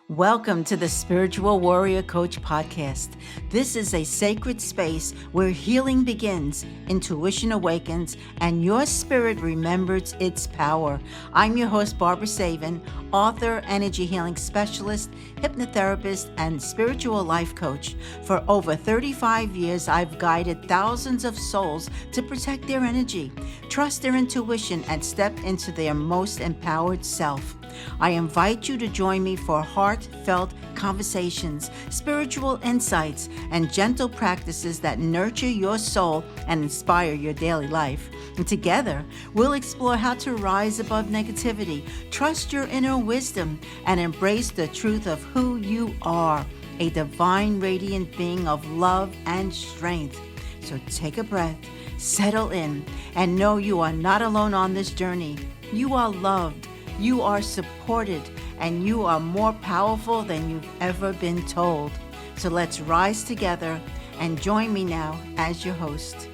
Welcome to the Spiritual Warrior Coach podcast. This is a sacred space where healing begins, intuition awakens, and your spirit remembers its power. I'm your host, Barbara Savin, author, energy healing specialist, hypnotherapist, and spiritual life coach. For over 35 years, I've guided thousands of souls to protect their energy, trust their intuition, and step into their most empowered self. I invite you to join me for heartfelt conversations, spiritual insights, and gentle practices that nurture your soul and inspire your daily life. And together, we'll explore how to rise above negativity, trust your inner wisdom, and embrace the truth of who you are, a divine, radiant being of love and strength. So take a breath, settle in, and know you are not alone on this journey. You are loved. You are supported, and you are more powerful than you've ever been told. So let's rise together and join me now as your host.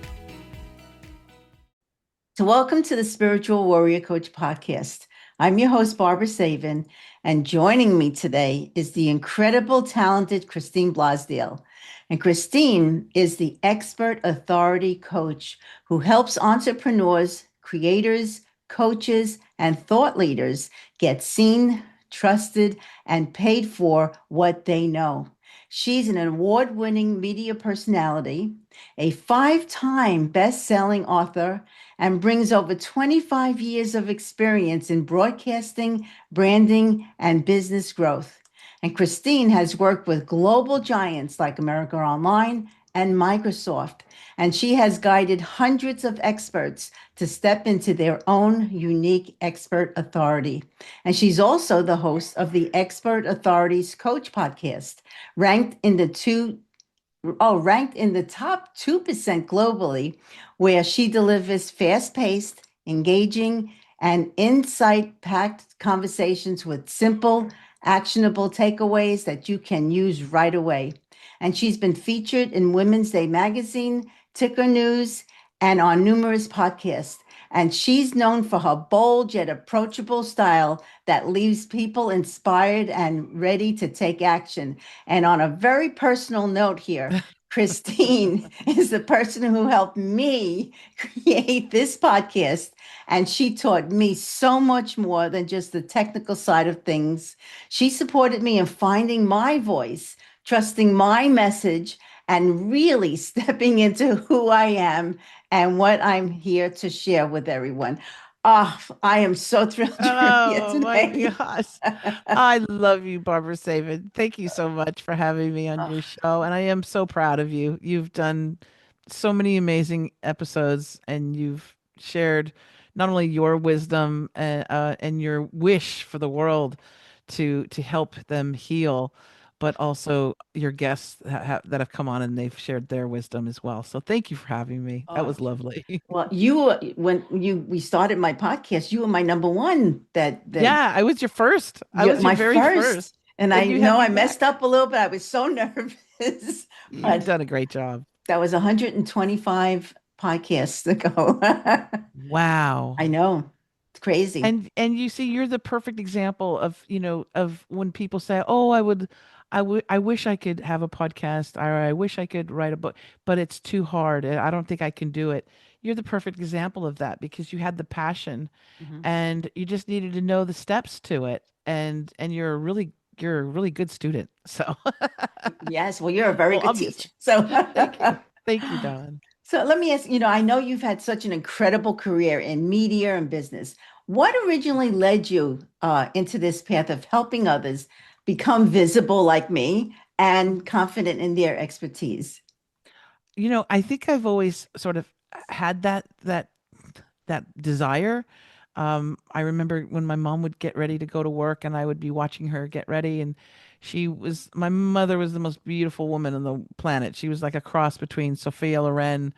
So welcome to the Spiritual Warrior Coach podcast. I'm your host, Barbara Savin, and joining me today is the incredible, talented Christine Blosdale. And Christine is the expert authority coach who helps entrepreneurs, creators, coaches, and thought leaders get seen, trusted, and paid for what they know. She's an award-winning media personality, a 5-time best-selling author, and brings over 25 years of experience in broadcasting, branding, and business growth. And Christine has worked with global giants like America Online and Microsoft, and she has guided hundreds of experts to step into their own unique expert authority. And she's also the host of the Expert Authorities Coach podcast, ranked in the top 2% globally, where she delivers fast-paced, engaging, and insight-packed conversations with simple, actionable takeaways that you can use right away. And she's been featured in Women's Day magazine, Ticker News, and on numerous podcasts. And she's known for her bold yet approachable style that leaves people inspired and ready to take action. And on a very personal note here, Christine is the person who helped me create this podcast. And she taught me so much more than just the technical side of things. She supported me in finding my voice, trusting my message, and really stepping into who I am and what I'm here to share with everyone. Oh, I am so thrilled you're here Oh my today. gosh. I love you, Barbara Savin. Thank you so much for having me on your Oh, show. And I am so proud of you. You've done so many amazing episodes and you've shared not only your wisdom and your wish for the world to help them heal, but also your guests that have come on and they've shared their wisdom as well. So thank you for having me. That oh, was lovely. well, when we started my podcast, you were my number one. That Yeah, I was your first. I you're was your my very first. first, and I And you had know me I messed back. up a little bit. I was so nervous, You've but done a great job. that was 125 podcasts ago. Wow. I know, it's crazy. And you see, you're the perfect example of, of when people say, "Oh, I wish I could have a podcast, or I wish I could write a book, but it's too hard. I don't think I can do it." You're the perfect example of that because you had the passion Mhm. and you just needed to know the steps to it. And you're a really good student. So, Yes, well, you're a very well, good obviously. teacher. So, Thank you. Thank you, Don. so let me ask, I know you've had such an incredible career in media and business. What originally led you into this path of helping others become visible like me and confident in their expertise? I think I've always sort of had that desire. I remember when my mom would get ready to go to work and I would be watching her get ready and my mother was the most beautiful woman on the planet. She was like a cross between Sophia Loren,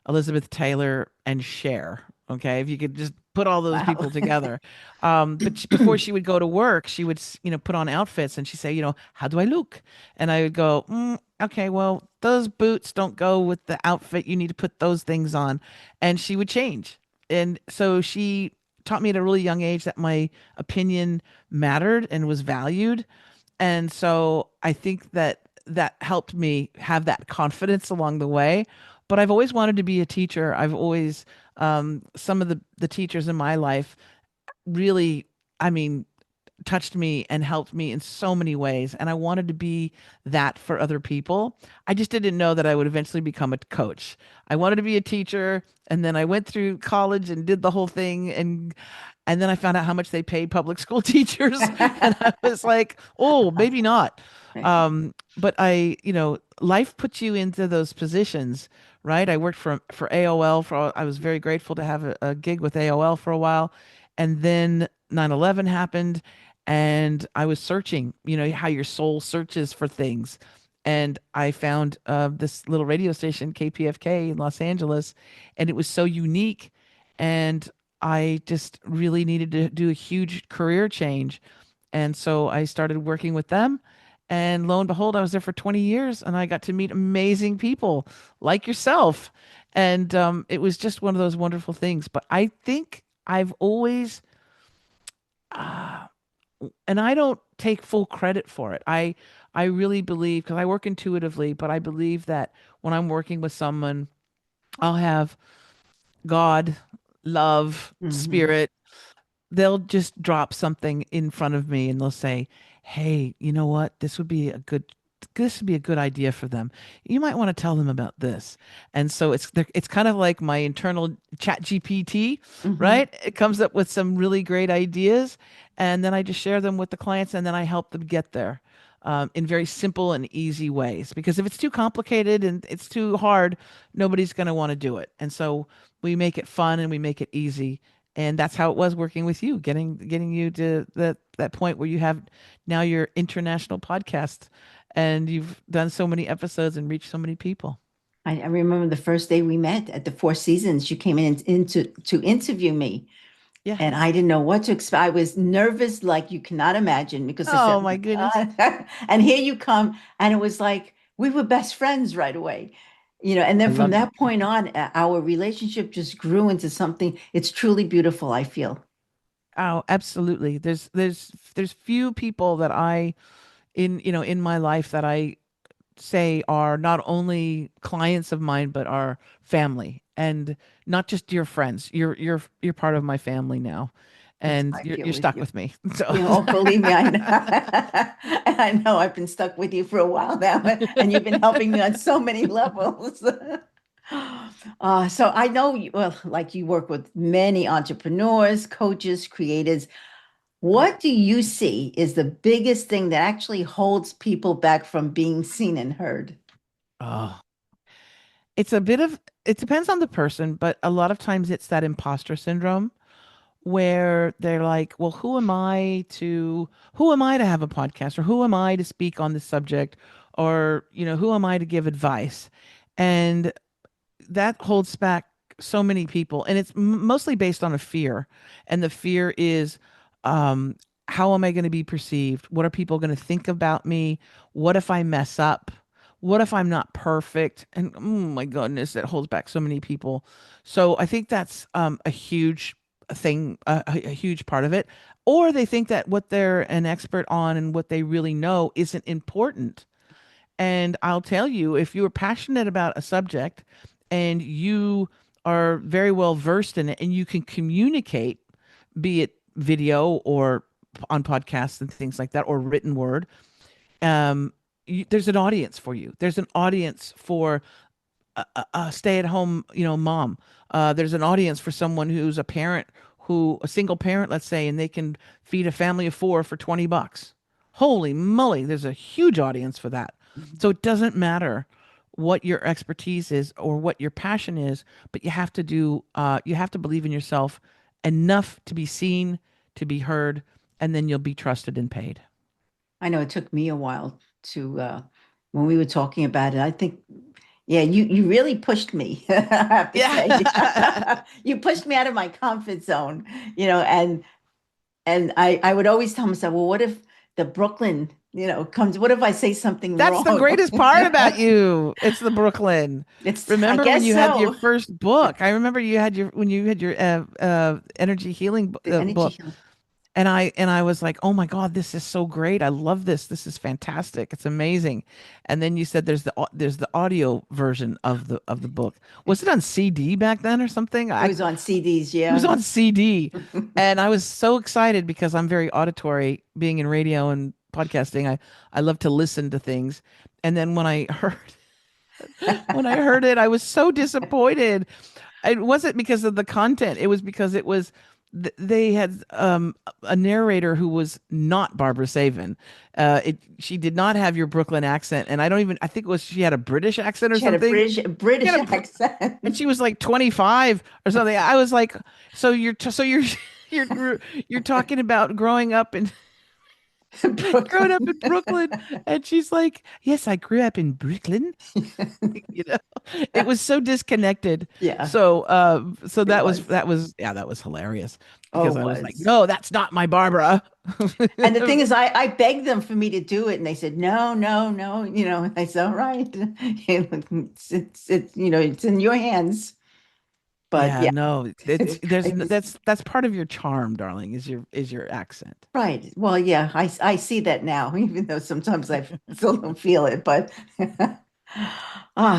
Elizabeth Taylor, and Cher. Okay, if you could just put all those Wow. people together. But before she would go to work, she would, put on outfits and she'd say, how do I look? And I would go, okay, well, those boots don't go with the outfit. You need to put those things on. And she would change. And so she taught me at a really young age that my opinion mattered and was valued. And so I think that that helped me have that confidence along the way. But I've always wanted to be a teacher. I've always, some of the teachers in my life really, I mean, touched me and helped me in so many ways. And I wanted to be that for other people. I just didn't know that I would eventually become a coach. I wanted to be a teacher. And then I went through college and did the whole thing. And then I found out how much they paid public school teachers. And I was like, oh, maybe not. But life puts you into those positions, right? I worked for AOL I was very grateful to have a gig with AOL for a while. And then 9/11 happened and I was searching, how your soul searches for things. And I found this little radio station, KPFK in Los Angeles, and it was so unique. And I just really needed to do a huge career change. And so I started working with them. And lo and behold, I was there for 20 years and I got to meet amazing people like yourself. And it was just one of those wonderful things. But I think I've always, and I don't take full credit for it. I really believe, because I work intuitively, but I believe that when I'm working with someone, I'll have God, love, Hmm. spirit, they'll just drop something in front of me and they'll say, "Hey, you know what? This would be a good idea for them. You might want to tell them about this." And so it's kind of like my internal chat GPT, Hmm. right? It comes up with some really great ideas and then I just share them with the clients and then I help them get there. In very simple and easy ways. Because if it's too complicated and it's too hard, nobody's going to want to do it. And so we make it fun and we make it easy, and that's how it was working with you, getting you to that point where you have now your international podcast and you've done so many episodes and reached so many people. I remember the first day we met at the Four Seasons. You came in to interview me, Yeah. and I didn't know what to expect. I was nervous, like you cannot imagine, because I said, Oh "Oh my goodness. my God." And here you come, and it was like we were best friends right away. And I then from love that that. point on, our relationship just grew into something. It's truly beautiful, I feel. Oh, absolutely. There's few people that I in my life that I say are not only clients of mine but are family and not just dear friends. You're part of my family now, That's how and I you're feel you're with stuck you. with me. So Oh, believe me, I know. I know I've been stuck with you for a while now, and you've been helping me on so many levels. So I know you, well, like you work with many entrepreneurs, coaches, creators. What do you see is the biggest thing that actually holds people back from being seen and heard? oh, it's a bit of it depends on the person, but a lot of times it's that imposter syndrome where they're like, well, who am I to have a podcast, or who am I to speak on this subject, or who am I to give advice? And that holds back so many people, and it's mostly based on a fear, and the fear is, um how am I going to be perceived? What are people going to think about me? What if I mess up? What if I'm not perfect? And oh my goodness, that holds back so many people. So I think that's a huge thing, a huge part of it. Or they think that what they're an expert on and what they really know isn't important. And I'll tell you, if you are passionate about a subject and you are very well versed in it and you can communicate, be it video or on podcasts and things like that, or written word, there's an audience for you. There's an audience for a stay-at-home, mom. There's an audience for someone who's a single parent, let's say, and they can feed a family of four for $20. Holy moly, there's a huge audience for that. So it doesn't matter what your expertise is or what your passion is, but you have to believe in yourself enough to be seen, to be heard, and then you'll be trusted and paid. I know it took me a while to when we were talking about it. I think, yeah, you really pushed me, I have to say. Yeah. You pushed me out of my comfort zone, and I would always tell myself, well, what if the Brooklyn, comes, what if I say something That's the wrong? greatest part about you. It's the Brooklyn. I Remember when guess you had your so. first book? I remember you had your when you had your energy healing The energy book. healing. And I was like, "Oh my God, this is so great. I love this. This is fantastic. It's amazing." And then you said there's the audio version of the book. Was it on CD back then or something? It was on CDs, It was yeah. on CD. And I was so excited because I'm very auditory, being in radio and podcasting. I love to listen to things. And then when I heard it, I was so disappointed. It wasn't because of the content. It was because they had a narrator who was not Barbara Savin. She did not have your Brooklyn accent, and I think it was she had a British accent or She had a something. She British had a, and accent. she was like 25 or something. I was like, so you're you're talking about growing up in Brooklyn. Brooklyn, and she's like, yes, I grew up in Brooklyn. You know, it was so disconnected. Yeah, So it was. that was hilarious Oh, because it I was like, was. no, that's not my Barbara. And the thing is, I begged them for me to do it, and they said, no, no, no. And I said, all right. It's in your hands. But Yeah, yeah, no, it's crazy. that's part of your charm, darling, is your accent. Right. Well, yeah, I see that now, even though sometimes I still don't feel it. But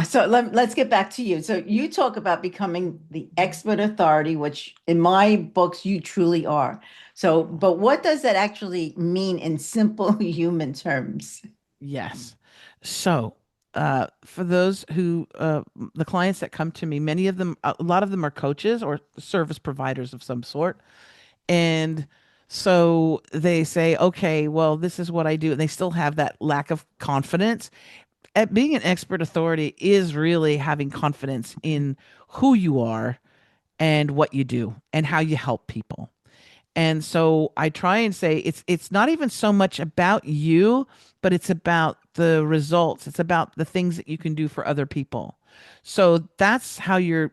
so let's get back to you. So you talk about becoming the expert authority, which in my books you truly are. So, but what does that actually mean in simple human terms? Yes. So, for those the clients that come to me, many of them, a lot of them are coaches or service providers of some sort. And so they say, okay, well, this is what I do. And they still have that lack of confidence. At being an expert authority is really having confidence in who you are and what you do and how you help people. And so I try and say it's not even so much about you, but it's about the results. It's about the things that you can do for other people. So that's how you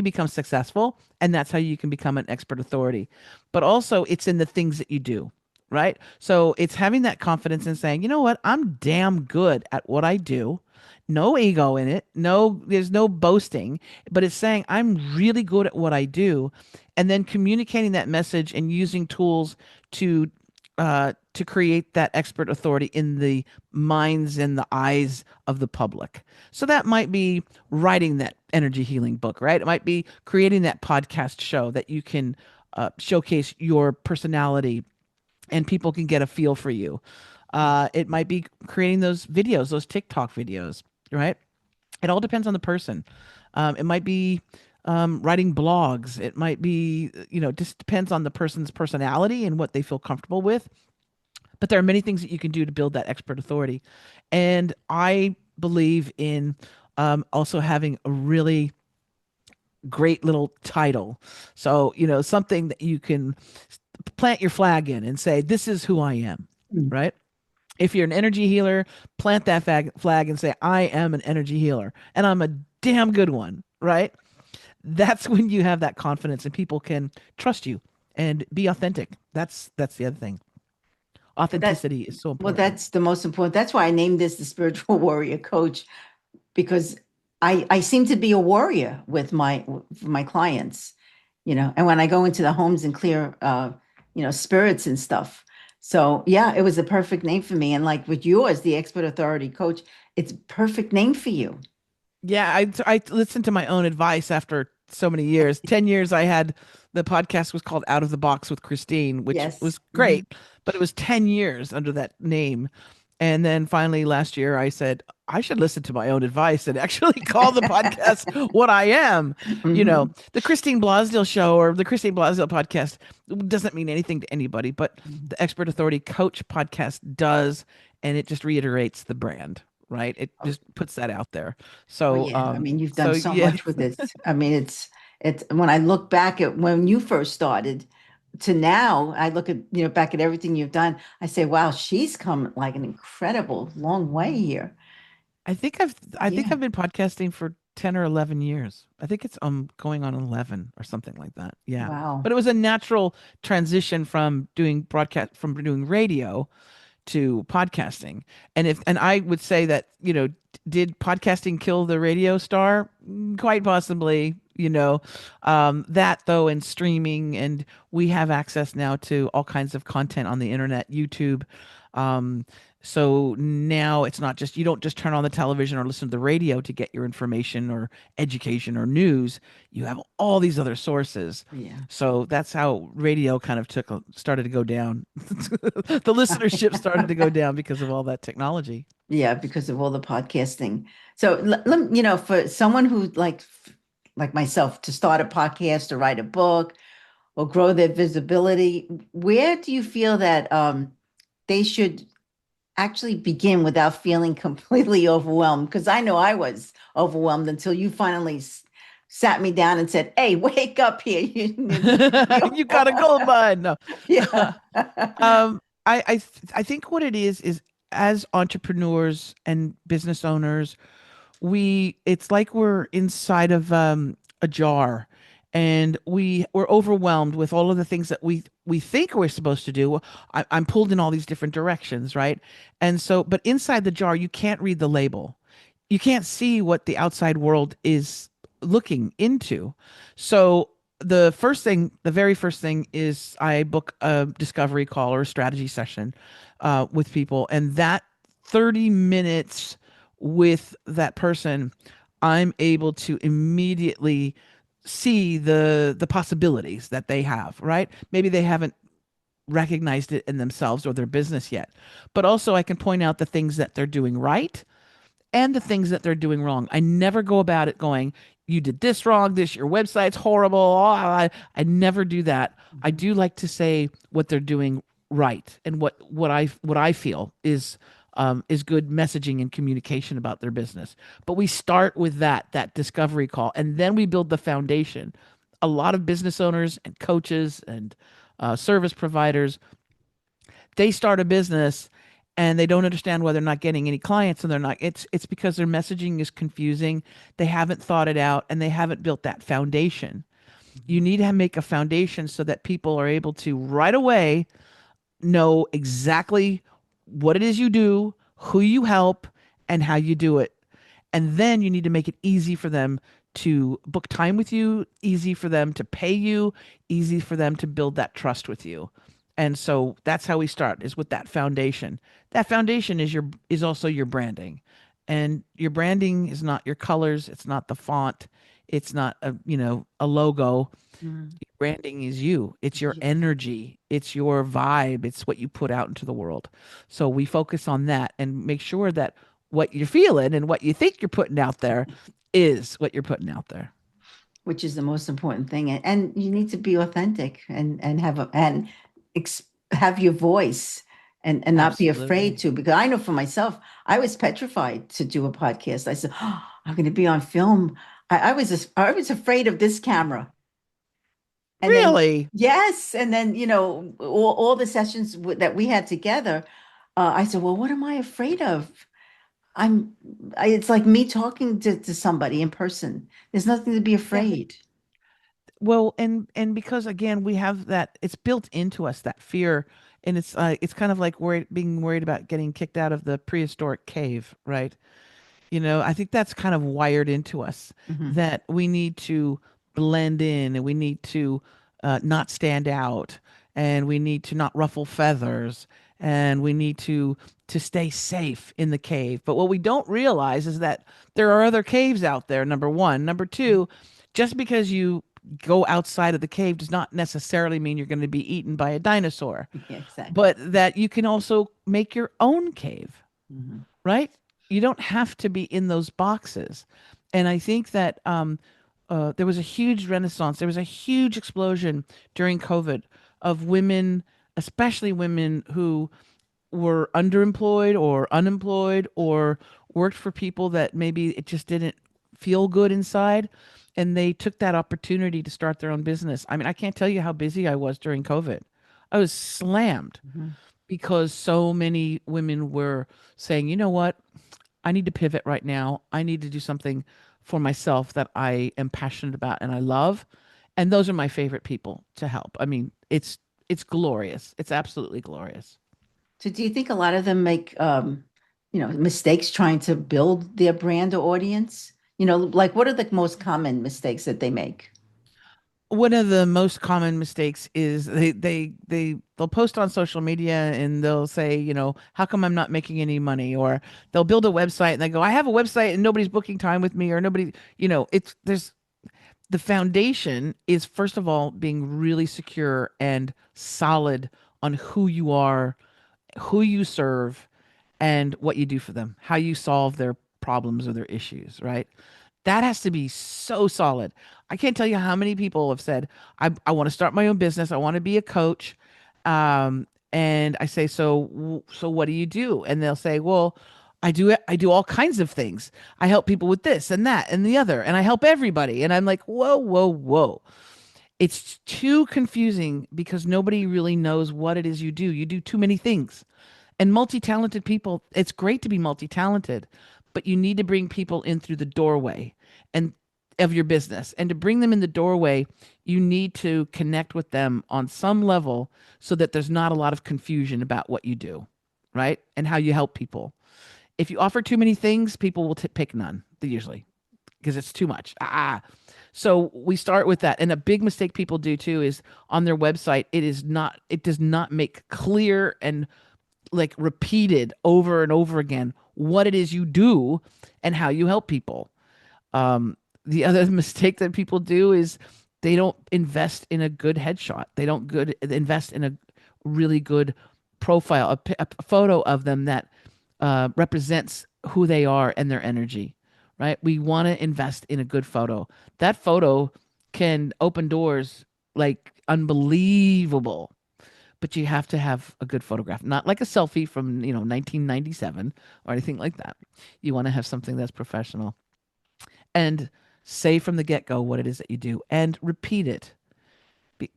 become successful, and that's how you can become an expert authority. But also it's in the things that you do, right? So it's having that confidence and saying, "You know what? I'm damn good at what I do." No ego in it. No, there's no boasting, but it's saying I'm really good at what I do, and then communicating that message and using tools to create that expert authority in the minds and the eyes of the public. So that might be writing that energy healing book, right? It might be creating that podcast show that you can showcase your personality and people can get a feel for you. It might be creating those videos, those TikTok videos, right? It all depends on the person. It might be writing blogs. It might be, just depends on the person's personality and what they feel comfortable with. But there are many things that you can do to build that expert authority. And I believe in also having a really great little title. So, something that you can plant your flag in and say, this is who I am, Mm. right? If you're an energy healer, plant that flag and say, I am an energy healer and I'm a damn good one, right? That's when you have that confidence and people can trust you and be authentic. That's the other thing. Well, that Authenticity is so well, important. that's the most important. That's why I named this the spiritual warrior coach, because I seem to be a warrior with my clients, and when I go into the homes and clear spirits and stuff. So yeah, it was a perfect name for me. And like with yours, the expert authority coach, it's a perfect name for you. Yeah, I listened to my own advice after so many years. 10 years I had the podcast was called Out of the Box with Christine, which Yes. was great, but it was 10 years under that name. And then finally last year I said I should listen to my own advice and actually call the podcast what I am. Mhm. The Christine Blosdale show or the Christine Blosdale podcast doesn't mean anything to anybody, but Mhm. the Expert Authority Coach podcast does, and it just reiterates the brand, right? It just puts that out there. Oh So, yeah, I mean, you've so done so yeah, much with this. I mean, it's when I look back at when you first started to now, I look at, back at everything you've done. I say, wow, she's come like an incredible long way here. I think Yeah. I've been podcasting for 10 or 11 years. I think it's going on 11 or something like that. Yeah. Wow. But it was a natural transition from doing radio to podcasting. And I would say that, did podcasting kill the radio star? Quite possibly. you know. That though, and streaming, and we have access now to all kinds of content on the internet, YouTube. Um, so now it's not just, you don't just turn on the television or listen to the radio to get your information or education or news. You have all these other sources. Yeah. So that's how radio kind of started to go down. The listenership started to go down because of all that technology. Yeah, because of all the podcasting. So, for someone who like myself to start a podcast or write a book or grow their visibility, where do you feel that they should actually begin without feeling completely overwhelmed? Because I know I was overwhelmed until you finally sat me down and said, "Hey, wake up here. You need to be You got a gold mine. No. yeah." I think what it is as entrepreneurs and business owners, it's like we're inside of a jar, and we're overwhelmed with all of the things that we think we're supposed to do. I'm pulled in all these different directions, right? And so, but inside the jar, you can't read the label. You can't see what the outside world is looking into. So the very first thing is I book a discovery call or a strategy session with people, and that 30 minutes with that person, I'm able to immediately see the possibilities that they have, right? Maybe they haven't recognized it in themselves or their business yet, but also I can point out the things that they're doing right and the things that they're doing wrong. I never go about it going, you did this wrong, your website's horrible. Oh, I never do that. I Mhm. do like to say what they're doing right and what I feel is good messaging and communication about their business. But we start with that discovery call, and then we build the foundation. A lot of business owners and coaches and service providers, they start a business and they don't understand why they're not getting any clients, and they're not, it's because their messaging is confusing. They haven't thought it out, and they haven't built that foundation. You need to make a foundation so that people are able to right away know exactly what it is you do, who you help, and how you do it. And then you need to make it easy for them to book time with you, easy for them to pay you, easy for them to build that trust with you. And so that's how we start, is with that foundation. That foundation is also your branding. And your branding is not your colors, it's not the font, it's not a logo. Mhm. Branding is you. It's your Yes. energy. It's your vibe. It's what you put out into the world. So we focus on that and make sure that what you're feeling and what you think you're putting out there is what you're putting out there. Which is the most important thing. And you need to be authentic and have your voice and not be afraid Absolutely. to. Because I know for myself, I was petrified to do a podcast. I said, "Oh, I'm going to be on film." I was afraid of this camera. And then Really? yes, and then all the sessions that we had together, I said, "Well, what am I afraid of? I'm. It's like me talking to somebody in person. There's nothing to be Yeah. afraid." Well, and because again, we have that, it's built into us, that fear, and it's kind of like being worried about getting kicked out of the prehistoric cave, right? I think that's kind of wired into us, Mhm. that we need to blend in, and we need to not stand out, and we need to not ruffle feathers, and we need to stay safe in the cave. But what we don't realize is that there are other caves out there, number one. Number two, just because you go outside of the cave does not necessarily mean you're going to be eaten by a dinosaur, Yeah, exactly. but that you can also make your own cave, Mhm. right? You don't have to be in those boxes. And I think that there was a huge renaissance, there was a huge explosion during COVID of women, especially women who were underemployed or unemployed or worked for people that maybe it just didn't feel good inside. And they took that opportunity to start their own business. I mean, I can't tell you how busy I was during COVID. I was slammed Mhm. because so many women were saying, you know what? I need to pivot right now. I need to do something for myself that I am passionate about and I love. And those are my favorite people to help. I mean, it's glorious. It's absolutely glorious. So do you think a lot of them make mistakes trying to build their brand or audience? Like what are the most common mistakes that they make? One of the most common mistakes is they'll post on social media and they'll say, how come I'm not making any money? Or they'll build a website and they go, I have a website and nobody's booking time with me, or nobody, it's there's the foundation is first of all being really secure and solid on who you are, who you serve, and what you do for them, how you solve their problems or their issues, right? That has to be so solid. I can't tell you how many people have said, I want to start my own business. I want to be a coach. And I say, so what do you do? And they'll say, well, I do all kinds of things. I help people with this and that and the other, and I help everybody. And I'm like, whoa, whoa, whoa. It's too confusing because nobody really knows what it is you do. You do too many things. And multi-talented people, it's great to be multi-talented, but you need to bring people in through the doorway and of your business. And to bring them in the doorway, you need to connect with them on some level so that there's not a lot of confusion about what you do, right? And how you help people. If you offer too many things, people will pick none, usually, because it's too much. So we start with that. And a big mistake people do too is on their website, it does not make clear and like repeated over and over again what it is you do and how you help people. The other mistake that people do is they don't invest in a good headshot. They don't good invest in a really good profile, a photo of them that represents who they are and their energy, right? We want to invest in a good photo. That photo can open doors like unbelievable, but you have to have a good photograph, not like a selfie from 1997 or anything like that. You want to have something that's professional and say from the get-go what it is that you do and repeat it.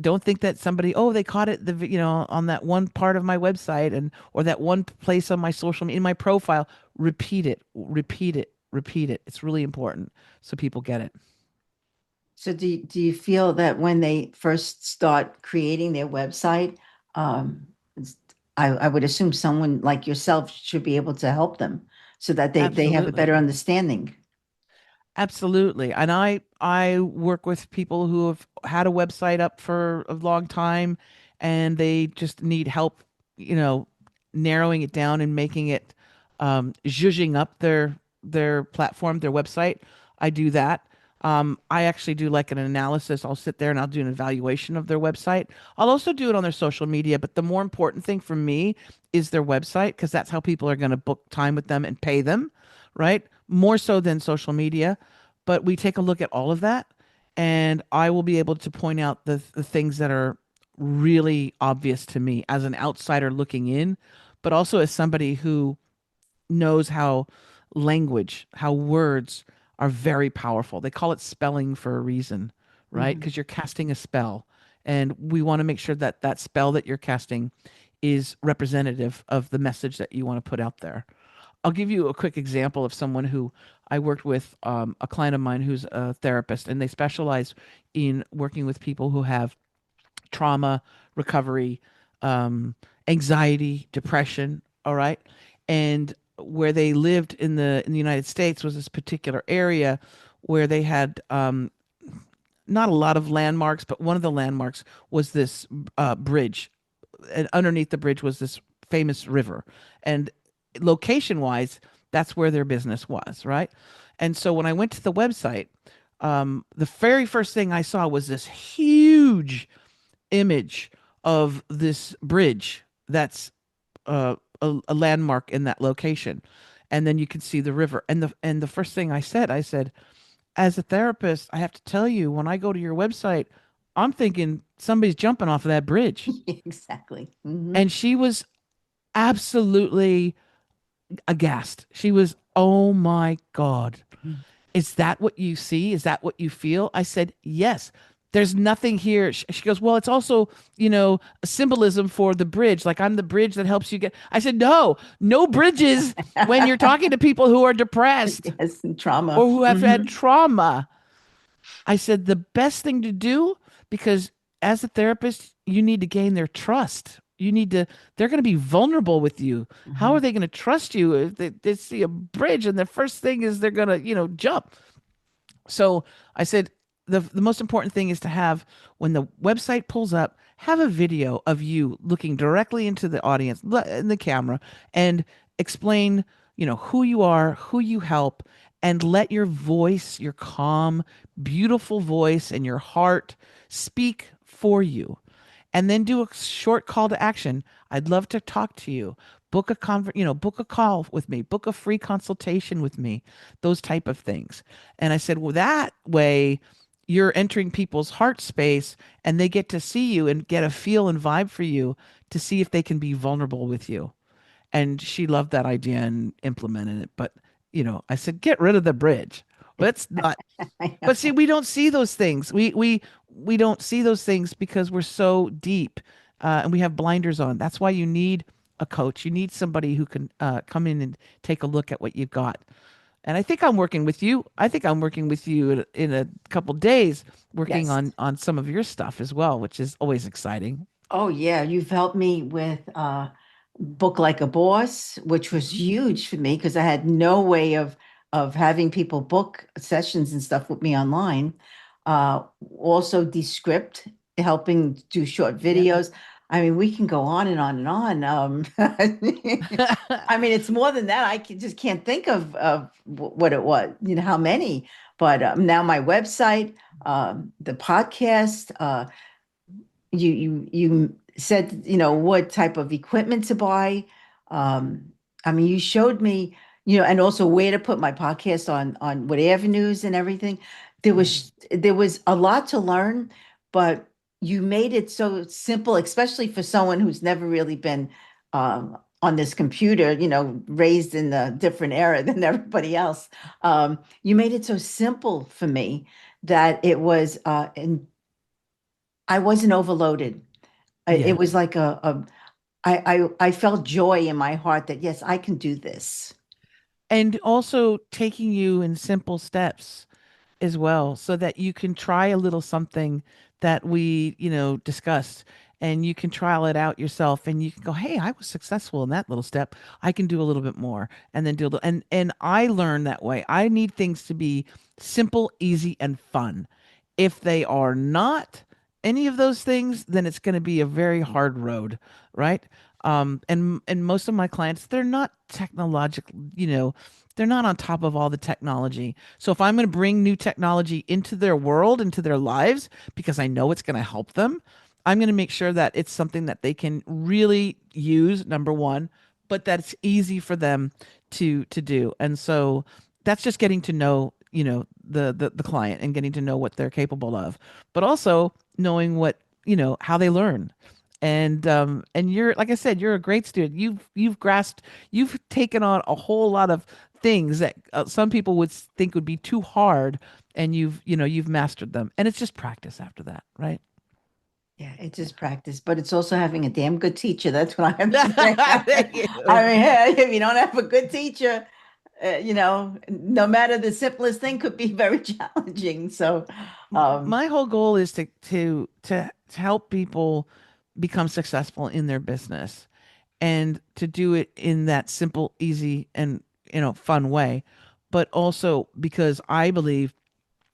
Don't think that somebody, oh, they caught it on that one part of my website and or that one place on my social media in my profile. Repeat it, repeat it, repeat it. It's really important so people get it. So do you feel that when they first start creating their website, um, it's- I would assume someone like yourself should be able to help them so that they have a Absolutely. better understanding. Absolutely. And I work with people who have had a website up for a long time and they just need help, you know, narrowing it down and making it zhuzhing up their platform, their website. I do that. I actually do like an analysis. I'll sit there and I'll do an evaluation of their website. I'll also do it on their social media, but the more important thing for me is their website because that's how people are going to book time with them and pay them, right? More so than social media. But we take a look at all of that, and I will be able to point out the things that are really obvious to me as an outsider looking in, but also as somebody who knows how how words are very powerful. They call it spelling for a reason, right? Mhm. Because you're casting a spell. And we want to make sure that that spell that you're casting is representative of the message that you want to put out there. I'll give you a quick example of someone who I worked with, a client of mine who's a therapist, and they specialize in working with people who have trauma, recovery, um, anxiety, depression. All right, and where they lived in the United States was this particular area where they had not a lot of landmarks, but one of the landmarks was this bridge, and underneath the bridge was this famous river, and location wise, that's where their business was, right? And so when I went to the website, the very first thing I saw was this huge image of this bridge that's a landmark in that location, and then you can see the river. And the first thing I said, as a therapist, I have to tell you, when I go to your website, I'm thinking somebody's jumping off of that bridge. Exactly. Hmm. And she was absolutely aghast. She was, oh my God, is that what you see? Is that what you feel? I said, yes. There's nothing here. She goes, well, it's also, a symbolism for the bridge. Like I'm the bridge that helps you get. I said, no, no bridges when you're talking to people who are depressed Yes, and or trauma. who have had Hmm. trauma. I said, the best thing to do, because as a therapist, you need to gain their trust. They're going to be vulnerable with you. How are Hmm. they going to trust you if they see a bridge and the first thing is they're going to, jump? So I said the most important thing is to have, when the website pulls up, have a video of you looking directly into the audience in the camera and explain, who you are, who you help, and let your voice, your calm, beautiful voice and your heart speak for you. And then do a short call to action. I'd love to talk to you. Book a call with me, book a free consultation with me, those type of things. And I said, well, that way you're entering people's heart space and they get to see you and get a feel and vibe for you to see if they can be vulnerable with you. And she loved that idea and implemented it. But, I said, get rid of the bridge. Let's not. I But know. see, we don't see those things. We don't see those things because we're so deep, and we have blinders on. That's why you need a coach. You need somebody who can come in and take a look at what you've got. And I think I'm working with you. I think I'm working with you in a couple days, working Yes. on some of your stuff as well, which is always exciting. Oh yeah, you've helped me with Book Like a Boss, which was Mhm. huge for me because I had no way of having people book sessions and stuff with me online. Also Descript, helping do short Yep. videos. I mean, we can go on and on and on. I mean, it's more than that. Just can't think of what it was, how many. But now my website, the podcast. You said what type of equipment to buy. I mean, you showed me, and also where to put my podcast on what avenues and everything. Mhm. There was a lot to learn, but you made it so simple, especially for someone who's never really been on this computer, raised in a different era than everybody else. You made it so simple for me that it was and I wasn't overloaded. It Yeah. was like I felt joy in my heart that yes, I can do this. And also taking you in simple steps as well, so that you can try a little something that we, discussed, and you can trial it out yourself and you can go, hey, I was successful in that little step. I can do a little bit more, and then do a little, and I learn that way. I need things to be simple, easy, and fun. If they are not any of those things, then it's going to be a very hard road, right? And most of my clients, they're not technological, they're not on top of all the technology. So if I'm going to bring new technology into their world, into their lives, because I know it's going to help them, I'm going to make sure that it's something that they can really use, number one, but that it's easy for them to do. And so that's just getting to know, the client and getting to know what they're capable of, but also knowing what, how they learn. And you're, like I said, you're a great student. You've grasped, you've taken on a whole lot of things that some people would think would be too hard, and you've mastered them, and it's just practice after that, right? Yeah, it's just practice, but it's also having a damn good teacher. That's what I have to say. Thank I you. mean, if you don't have a good teacher, no matter the simplest thing could be very challenging. So, My whole goal is to help people become successful in their business, and to do it in that simple, easy, and fun way, but also because I believe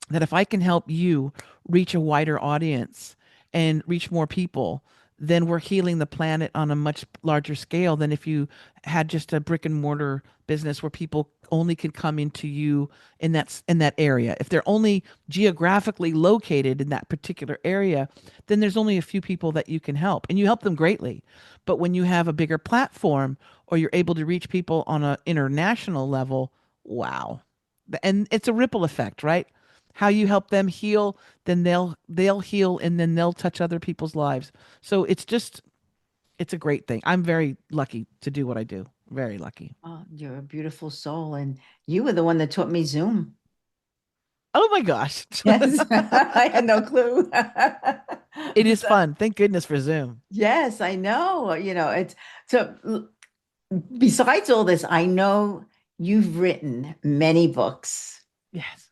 that if I can help you reach a wider audience and reach more people, then we're healing the planet on a much larger scale than if you had just a brick and mortar business where people only can come into you in that area. If they're only geographically located in that particular area, then there's only a few people that you can help, and you help them greatly. But when you have a bigger platform, or you're able to reach people on an international level, wow. And it's a ripple effect, right? How you help them heal, then they'll heal, and then they'll touch other people's lives. So it's a great thing. I'm very lucky to do what I do. Very lucky. you're a beautiful soul, and you were the one that taught me Zoom. Oh my gosh. Yes, I had no clue. It is So, fun. Thank goodness for Zoom. yes, I know. It's so. Besides all this, I know you've written many books. Yes.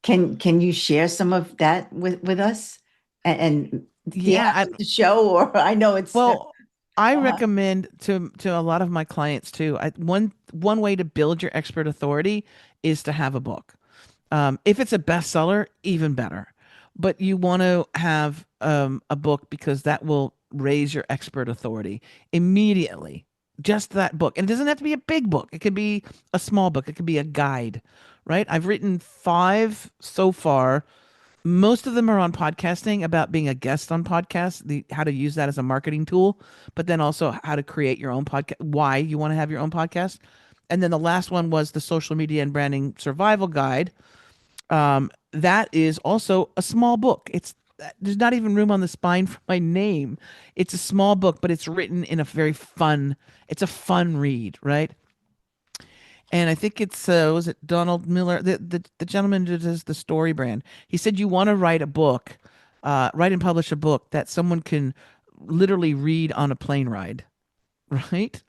Can you share some of that with us? And do you Yeah, have to show, or I know it's well, I uh-huh. recommend to a lot of my clients too. One way to build your expert authority is to have a book. If it's a bestseller, even better. But you want to have a book because that will raise your expert authority immediately. Just that book. And it doesn't have to be a big book. It could be a small book. It could be a guide, right? I've written 5 so far. Most of them are on podcasting, about being a guest on podcasts, the how to use that as a marketing tool, but then also how to create your own podcast, why you want to have your own podcast. And then the last one was the social media and branding survival guide. That is also a small book. It's There's not even room on the spine for my name. It's a small book, but it's written in a very fun. It's a fun read, right? And I think it's was it Donald Miller, the gentleman who does the story brand. He said you want to write a book, write and publish a book that someone can literally read on a plane ride, right?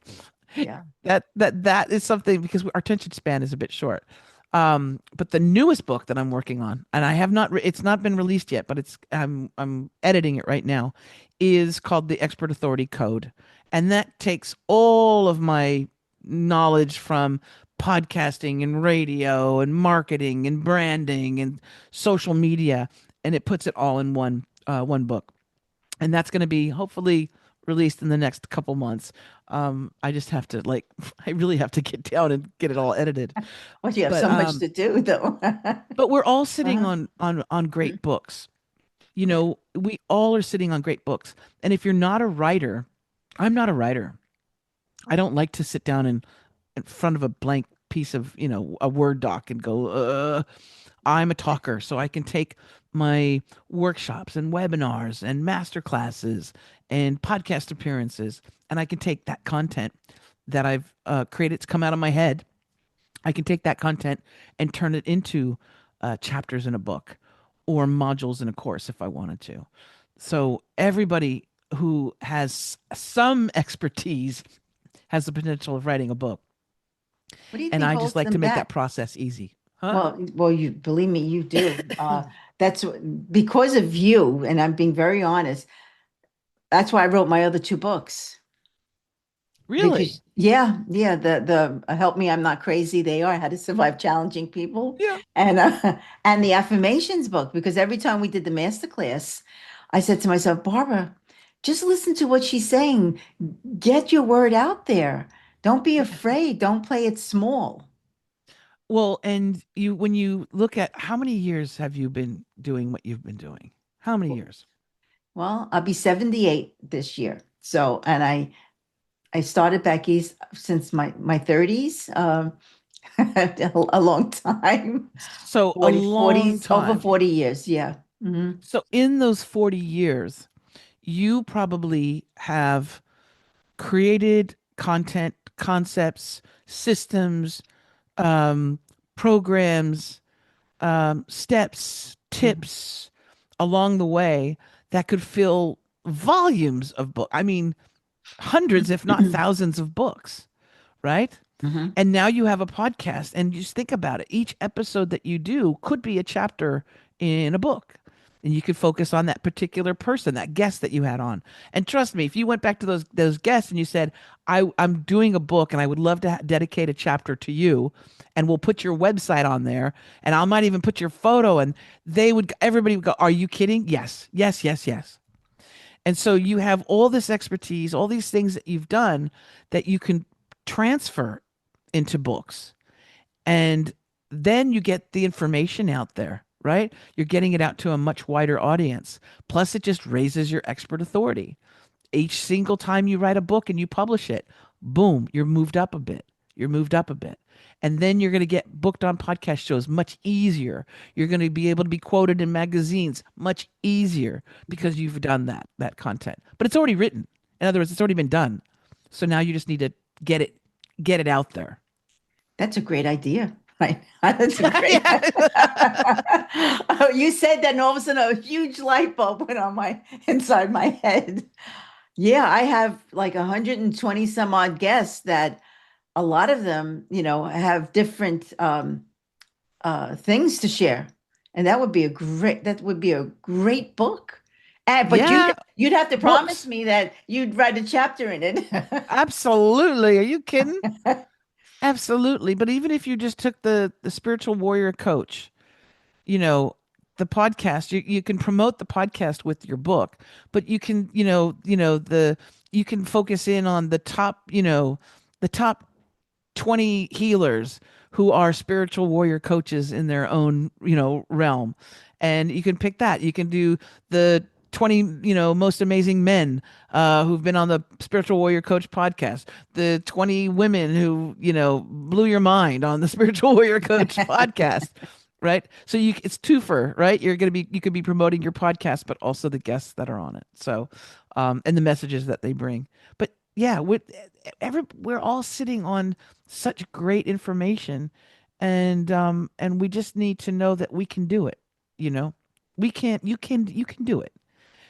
Yeah. That is something, because our attention span is a bit short. But the newest book that I'm working on, and I have not, it's not been released yet, but I'm editing it right now, is called the Expert Authority Code, and that takes all of my knowledge from podcasting and radio and marketing and branding and social media, and it puts it all in one book, and that's going to be hopefully released in the next couple months. I just have to like, I really have to get down and get it all edited. Well, you have But so much to do, though. we're all sitting Uh-huh. on great books. You know, we all are sitting on great books. And if you're not a writer, I'm not a writer. I don't like to sit down in front of a blank piece of, a Word doc and go, I'm a talker, so I can take my workshops and webinars and master classes and podcast appearances, and I can take that content that I've created to come out of my head. I can take that content and turn it into chapters in a book or modules in a course if I wanted to. So everybody who has some expertise has the potential of writing a book. What do you And think I just holds like to them make that back? process easy. Huh? Well, you believe me, you do. That's because of you, and I'm being very honest. That's why I wrote my other 2 books. Really? Because yeah, the Help Me, I'm Not Crazy, They Are, How to Survive Challenging People, Yeah. and and the affirmations book. Because every time we did the master class, I said to myself, Barbara, just listen to what she's saying. Get your word out there. Don't be Yeah. afraid. Don't play it small. Well, and when you look at how many years have you been doing what you've been doing? How many years? Well, I'll be 78 this year. So, and I started back east since my 30s, a long time, So a long over time. 40 years. Yeah. Hmm. So in those 40 years, you probably have created content, concepts, systems, um, programs, steps, tips along the way that could fill volumes of book. I mean, hundreds, if not thousands of books, right? Hmm. And now you have a podcast, and just think about it. Each episode that you do could be a chapter in a book. And you could focus on that particular person, that guest that you had on. And trust me, if you went back to those guests and you said, I'm doing a book and I would love to dedicate a chapter to you, and we'll put your website on there, and I might even put your photo, and everybody would go, are you kidding? Yes, yes, yes, yes. And so you have all this expertise, all these things that you've done that you can transfer into books. And then you get the information out there, right? You're getting it out to a much wider audience. Plus, it just raises your expert authority. Each single time you write a book and you publish it, boom, you're moved up a bit. You're moved up a bit. And then you're going to get booked on podcast shows much easier. You're going to be able to be quoted in magazines much easier because you've done that content. But it's already written. In other words, it's already been done. So now you just need to get it get it out there. That's a great idea. Right. That's a great. Yeah. Oh, you said that, and all of a sudden, a huge light bulb went on my inside my head. Yeah, I have like 120 some odd guests that a lot of them, have different things to share. And that would be a great book. But Yeah, you'd have to promise books. me that you'd write a chapter in it. Absolutely. Are you kidding? Absolutely. But even if you just took the spiritual warrior coach, you know, the podcast, you can promote the podcast with your book, but you can, you can focus in on the top, the top 20 healers who are spiritual warrior coaches in their own, realm. And you can pick that. You can do the 20, most amazing men who've been on the Spiritual Warrior Coach podcast, the 20 women who, blew your mind on the Spiritual Warrior Coach podcast. Right. So it's twofer, right? You could be promoting your podcast, but also the guests that are on it. So, and the messages that they bring. But yeah, we're all sitting on such great information, and we just need to know that we can do it. You know, we can. You can do it.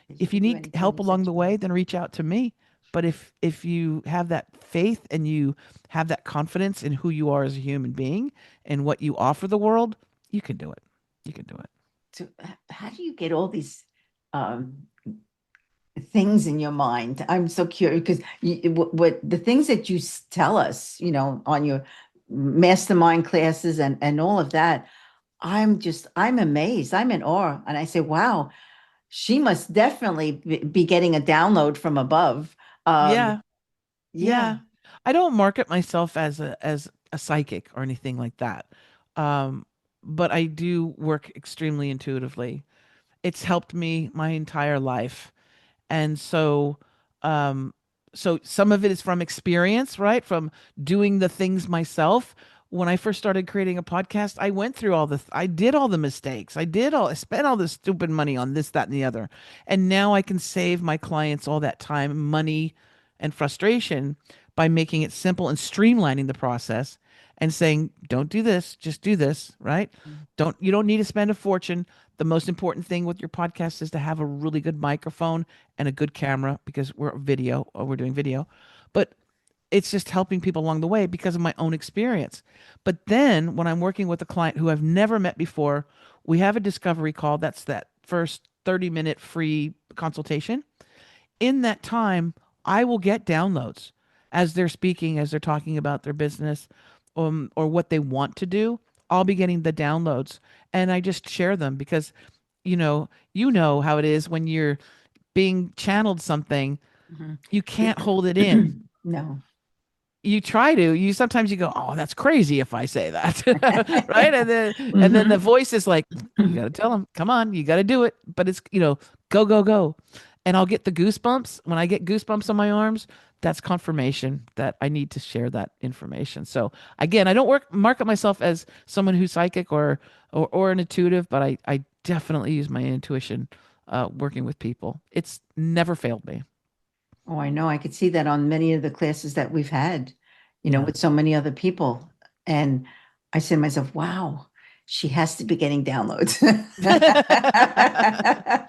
You If can you do need anything help you set along the your way, mind. then reach out to me. But if you have that faith and you have that confidence in who you are as a human being and what you offer the world, you can do it. You can do it. So, how do you get all these um, things in your mind? I'm so curious because what the things that you tell us, on your mastermind classes and all of that, I'm amazed. I'm in awe, and I say, wow, she must definitely be getting a download from above. Um, Yeah. yeah. Yeah. I don't market myself as a psychic or anything like that. Um, but I do work extremely intuitively. It's helped me my entire life. And um so some of it is from experience, right? From doing the things myself. When I first started creating a podcast, I went through I did all the mistakes. I spent all this stupid money on this, that, and the other. And now I can save my clients all that time, money, and frustration by making it simple and streamlining the process and saying, don't do this, just do this, right? You don't need to spend a fortune. The most important thing with your podcast is to have a really good microphone and a good camera because we're doing video. But it's just helping people along the way because of my own experience. But then when I'm working with a client who I've never met before, we have a discovery call. That's that first 30-minute free consultation. In that time, I will get downloads as they're speaking, as they're talking about their business, or what they want to do. I'll be getting the downloads and I just share them because, you know how it is when you're being channeled something, Mhm. you can't hold it in. No. You try to, sometimes you go, oh, that's crazy if I say that. Right. And then the Mhm. voice is like, you got to tell them, come on, you got to do it. But it's, go, go, go. And I'll get the goosebumps. When I get goosebumps on my arms, that's confirmation that I need to share that information. So again, I don't market myself as someone who's psychic or an intuitive, but I definitely use my intuition working with people. It's never failed me. Oh, I know. I could see that on many of the classes that we've had, Yeah. with so many other people. And I said to myself, wow, she has to be getting downloads.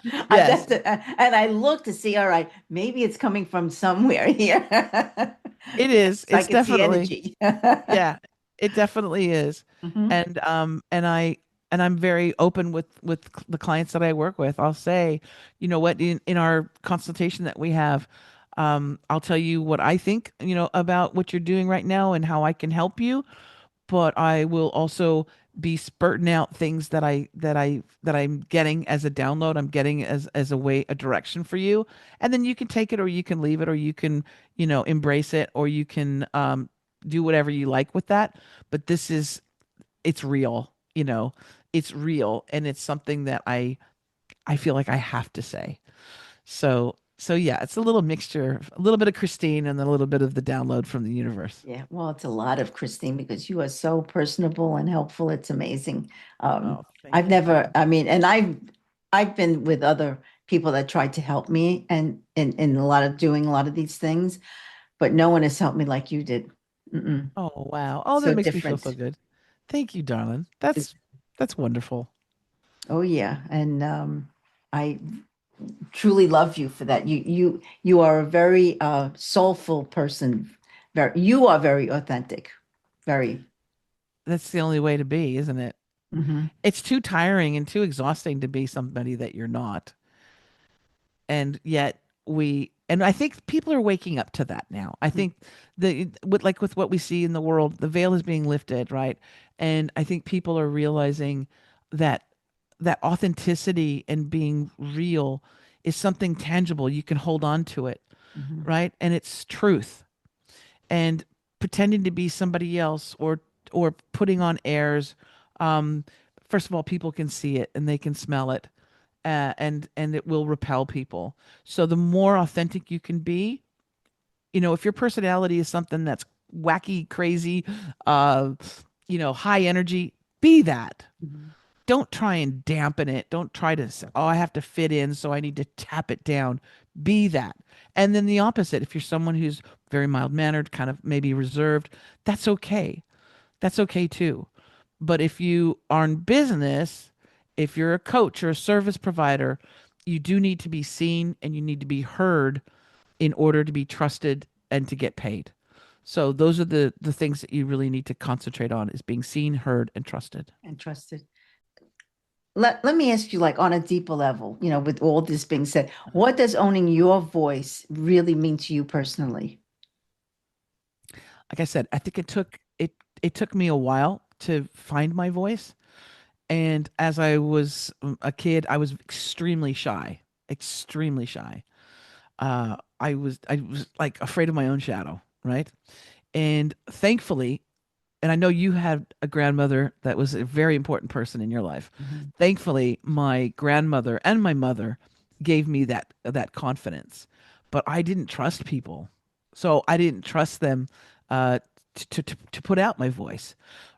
Yes, And I looked to see, all right, maybe it's coming from somewhere here. it is. So I It's could see definitely. energy. Yeah, it definitely is. Mhm. And I'm very open with the clients that I work with. I'll say, you know what, in our consultation that we have, I'll tell you what I think, about what you're doing right now and how I can help you, but I will also be spurting out things that I'm getting as a download. I'm getting as a direction for you, and then you can take it or you can leave it or you can embrace it or you can do whatever you like with that. But it's real, it's real, and it's something that I feel like I have to say. So yeah, it's a little mixture, a little bit of Christine and then a little bit of the download from the universe. Yeah, well, it's a lot of Christine because you are so personable and helpful. It's amazing. Oh, I've thank you, never, Dawn. I mean, and I've been with other people that tried to help me and in doing a lot of these things, but no one has helped me like you did. Mm-mm. Oh, wow. Oh, So that makes me feel so different. good. Thank you, darling. It's- That's wonderful. oh yeah, and I truly love you for that. You are a very soulful person. You are very authentic. Very. That's the only way to be, isn't it? Mhm. It's too tiring and too exhausting to be somebody that you're not. And yet and I think people are waking up to that now. I think with what we see in the world, the veil is being lifted, right? And I think people are realizing that that authenticity and being real is something tangible. You can hold on to it, Hmm. right? And it's truth. And pretending to be somebody else or putting on airs, um, first of all, people can see it and they can smell it, and it will repel people. So the more authentic you can be, if your personality is something that's wacky, crazy, uh, high energy, be that. Hmm. Don't try and dampen it. Don't try to say, oh, I have to fit in, so I need to tap it down. Be that. And then the opposite. If you're someone who's very mild mannered, kind of maybe reserved, that's okay. That's okay too. But if you are in business, if you're a coach or a service provider, you do need to be seen and you need to be heard in order to be trusted and to get paid. So those are the things that you really need to concentrate on is being seen, heard, and trusted. And trusted. Let me ask you, like on a deeper level, with all this being said, what does owning your voice really mean to you personally? Like I said, I think it took me a while to find my voice. And as I was a kid, I was extremely shy, extremely shy. I was like afraid of my own shadow, right? And thankfully, and I know you had a grandmother that was a very important person in your life. Mhm. Thankfully, my grandmother and my mother gave me that confidence, but I didn't trust people, so I didn't trust them uh, to put out my voice,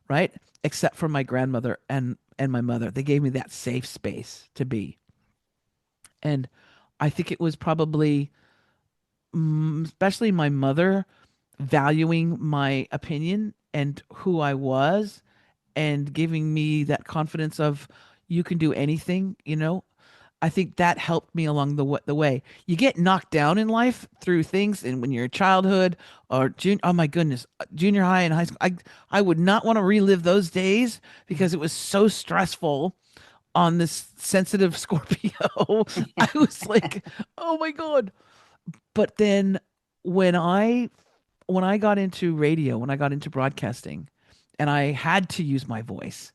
right? Except for my grandmother and my mother, they gave me that safe space to be, and I think it was probably especially my mother valuing my opinion and who I was and giving me that confidence of you can do anything. I think that helped me along the way. You get knocked down in life through things, and when you're in childhood or oh my goodness, junior high and high school, I would not want to relive those days because it was so stressful on this sensitive Scorpio. I was like, oh my god. But then when I when I got into radio, when I got into broadcasting, and I had to use my voice,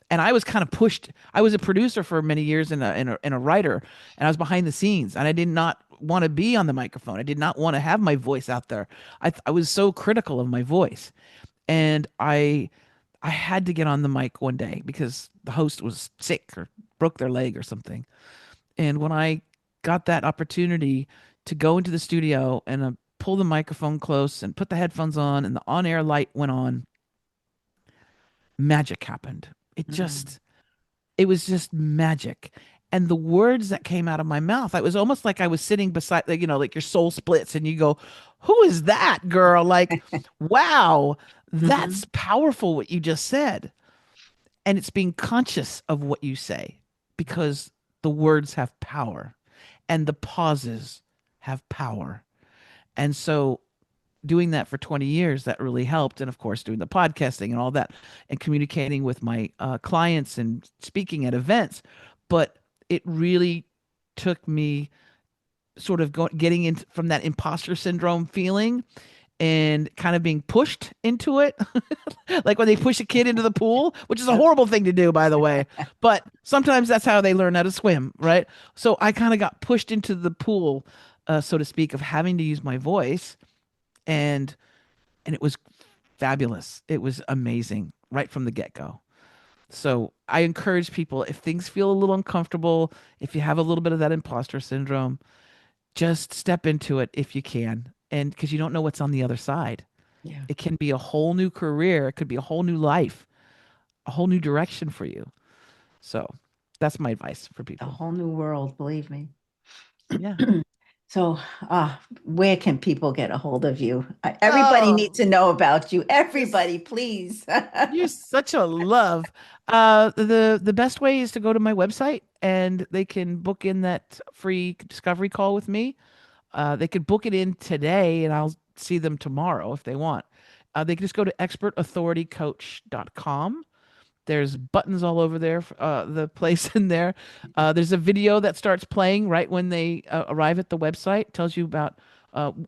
and I was kind of pushed. I was a producer for many years and a writer, and I was behind the scenes, and I did not want to be on the microphone. I did not want to have my voice out there. I was so critical of my voice, and I had to get on the mic one day because the host was sick or broke their leg or something. And when I got that opportunity to go into the studio and pull the microphone close and put the headphones on, and the on-air light went on, magic happened. Mm. It was just magic. And the words that came out of my mouth, it was almost like I was sitting beside, like, like your soul splits and you go, who is that girl? Like, wow, that's Mhm. powerful what you just said. And it's being conscious of what you say because the words have power and the pauses have power. And so doing that for 20 years, that really helped. And of course, doing the podcasting and all that and communicating with my clients and speaking at events. But it really took me sort of getting into from that imposter syndrome feeling and kind of being pushed into it. Like when they push a kid into the pool, which is a Yep. horrible thing to do, by the way. But sometimes that's how they learn how to swim, right? So I kind of got pushed into the pool, so to speak, of having to use my voice. And and it was fabulous. It was amazing right from the get-go. So I encourage people, if things feel a little uncomfortable, if you have a little bit of that imposter syndrome, just step into it if you can. And because you don't know what's on the other side. Yeah. It can be a whole new career, it could be a whole new life, a whole new direction for you. So that's my advice for A people. whole new world, believe me. Yeah. So, where can people get a hold of you? Everybody Oh, needs to know about you. you're Everybody, please. you're such a love. The best way is to go to my website and they can book in that free discovery call with me. They could book it in today and I'll see them tomorrow if they want. They can just go to expertauthoritycoach.com. There's buttons all over there, the place in there. There's a video that starts playing right when they arrive at the website. Tells you about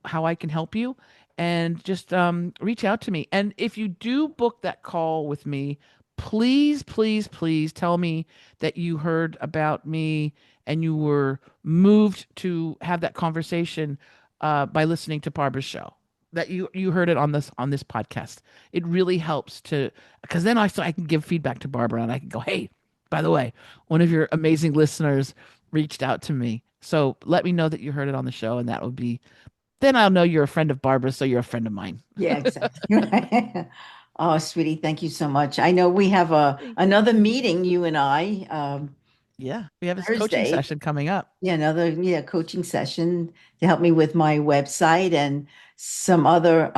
how I can help you, and just reach out to me. And if you do book that call with me, please, please, please tell me that you heard about me and you were moved to have that conversation by listening to Barbara's show. That you heard it on this podcast. It really helps to because then I can give feedback to Barbara and I can go, hey, by the way, one of your amazing listeners reached out to me. So let me know that you heard it on the show, and that would be then I'll know you're a friend of Barbara, so you're a friend of mine. Yeah, exactly. Oh, sweetie, thank you so much. I know we have a Thank another you. meeting, you and I, Yeah, we have this coaching Thursday. session coming up. Yeah, another coaching session to help me with my website and some other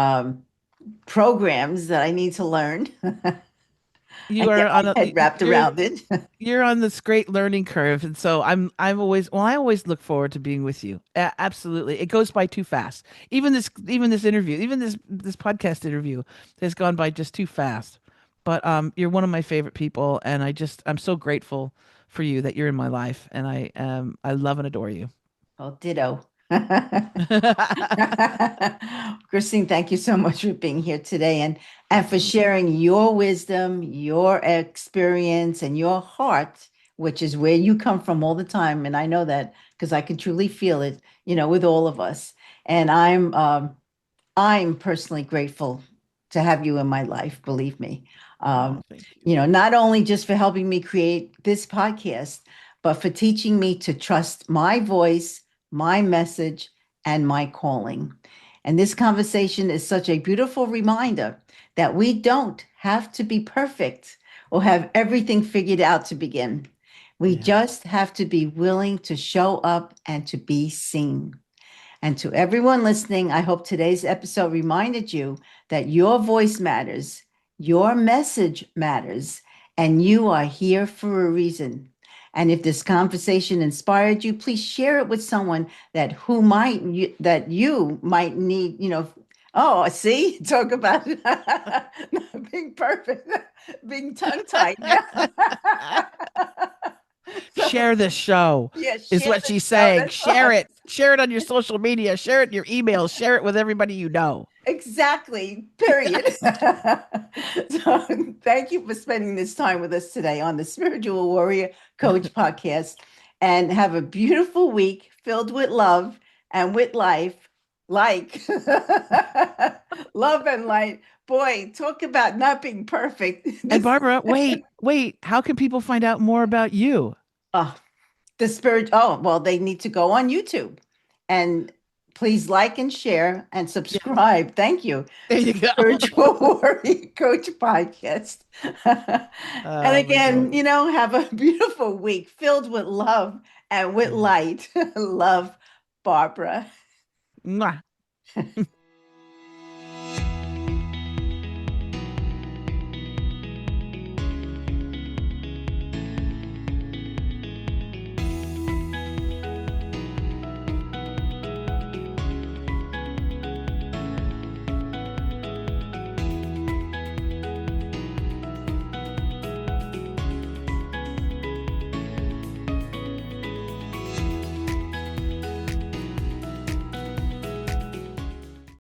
programs that I need to learn You and get are on my head wrapped around it. you're on this great learning curve, and so I'm always well. I always look forward to being with you. Absolutely, it goes by too fast. Even this interview, even this podcast interview, has gone by just too fast. But you're one of my favorite people, and I'm so grateful for you that you're in my life, and I love and adore you. Well, ditto. Christine, thank you so much for being here today and for Absolutely. sharing your wisdom, your experience, and your heart, which is where you come from all the time. And I know that because I can truly feel it, with all of us. And I'm personally grateful to have you in my life, believe me. Oh, thank you. Not only just for helping me create this podcast, but for teaching me to trust my voice, my message, and my calling. And this conversation is such a beautiful reminder that we don't have to be perfect or have everything figured out to begin. We Yeah. just have to be willing to show up and to be seen. And to everyone listening, I hope today's episode reminded you that your voice matters, your message matters, and you are here for a reason. And if this conversation inspired you, please share it with someone that you might need, Oh, see, talk about not being perfect, being tongue tied now. So, Share this show yeah, is share what the she's show. saying. That's right. Share it. Share it on your social media. Share it in your emails. Share it with everybody you know. Exactly, period. So, thank you for spending this time with us today on the Spiritual Warrior Coach podcast. And have a beautiful week filled with love and with life. Like love and light. Boy, talk about not being perfect. And This, Barbara, wait. How can people find out more about you? oh, the spirit. Oh, well, they need to go on YouTube and please like and share and Yeah, subscribe. Thank you there to you the go. Spiritual Warrior Coach podcast. And Oh my again, God. have a beautiful week filled with love and with Yeah. light. Love, Barbara. Mwah.